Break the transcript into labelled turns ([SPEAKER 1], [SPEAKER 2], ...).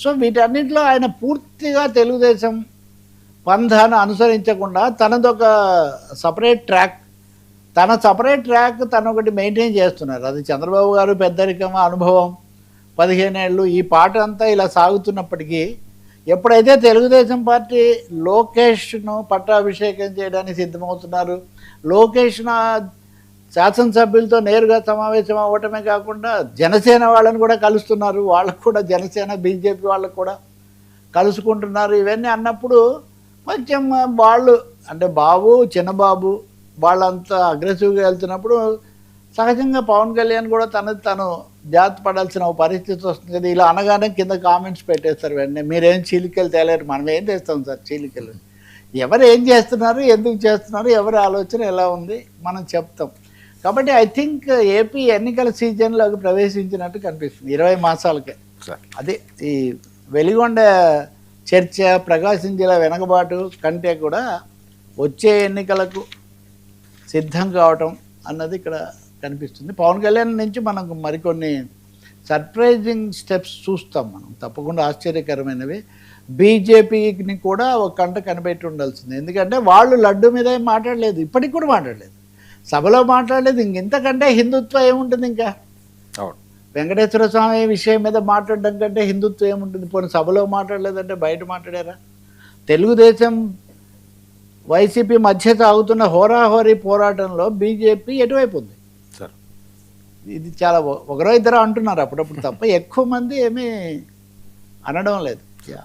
[SPEAKER 1] So వీటన్నిటిలో ఆయన పూర్తిగా తెలుగుదేశం పంధాను అనుసరించకుండా తనదొక సపరేట్ ట్రాక్, తన ఒకటి మెయింటైన్ చేస్తున్నారు. అది చంద్రబాబు గారు పెద్దరికం, అనుభవం, 15 ఏళ్ళు ఈ పాట అంతా ఇలా సాగుతున్నప్పటికీ ఎప్పుడైతే తెలుగుదేశం పార్టీ లోకేష్ను పట్టాభిషేకం చేయడానికి సిద్ధమవుతున్నారు, లోకేష్ శాసనసభ్యులతో నేరుగా సమావేశం అవ్వటమే కాకుండా జనసేన వాళ్ళని కూడా కలుస్తున్నారు, వాళ్ళకు కూడా జనసేన బీజేపీ వాళ్ళకు కూడా కలుసుకుంటున్నారు. ఇవన్నీ అన్నప్పుడు కొంచెం వాళ్ళు అంటే బాబు చిన్నబాబు వాళ్ళంతా అగ్రెసివ్గా వెళ్తున్నప్పుడు సహజంగా పవన్ కళ్యాణ్ కూడా తను జాగ్రత్త పడాల్సిన పరిస్థితి వస్తుంది కదా. ఇలా అనగానే కింద కామెంట్స్ పెట్టేస్తారు వెంటనే, మీరేం చీలికలు తేలేరు, మనం ఏం చేస్తాం సార్ చీలికలు, ఎవరు ఏం చేస్తున్నారు, ఎందుకు చేస్తున్నారు, ఎవరి ఆలోచన ఎలా ఉంది మనం చెప్తాం. కాబట్టి ఐ థింక్ ఏపీ ఎన్నికల సీజన్లోకి ప్రవేశించినట్టు కనిపిస్తుంది 20 మాసాలకే. అదే ఈ వెలిగొండ చర్చ, ప్రకాశం జిల్లా వెనకబాటు కంటే కూడా వచ్చే ఎన్నికలకు సిద్ధం కావటం అన్నది ఇక్కడ కనిపిస్తుంది. పవన్ కళ్యాణ్ నుంచి మనకు మరికొన్ని సర్ప్రైజింగ్ స్టెప్స్ చూస్తాం మనం, తప్పకుండా ఆశ్చర్యకరమైనవి. బీజేపీని కూడా ఒక కంట కనిపెట్టి ఉండాల్సింది, ఎందుకంటే వాళ్ళు లడ్డు మీద ఏం మాట్లాడలేదు, ఇప్పటికి కూడా మాట్లాడలేదు, సభలో మాట్లాడలేదు. ఇంతకంటే హిందుత్వం ఏముంటుంది ఇంకా? వెంకటేశ్వర స్వామి విషయం మీద మాట్లాడడం కంటే హిందుత్వం ఏముంటుంది? పోనీ సభలో మాట్లాడలేదంటే బయట మాట్లాడారా? తెలుగుదేశం వైసీపీ మధ్య సాగుతున్న హోరాహోరీ పోరాటంలో బీజేపీ ఎటువైపు ఉంది? ఇది చాలా ఒకరో ఇద్దరు అంటున్నారు అప్పుడప్పుడు తప్ప ఎక్కువ మంది ఏమీ అనడం లేదు.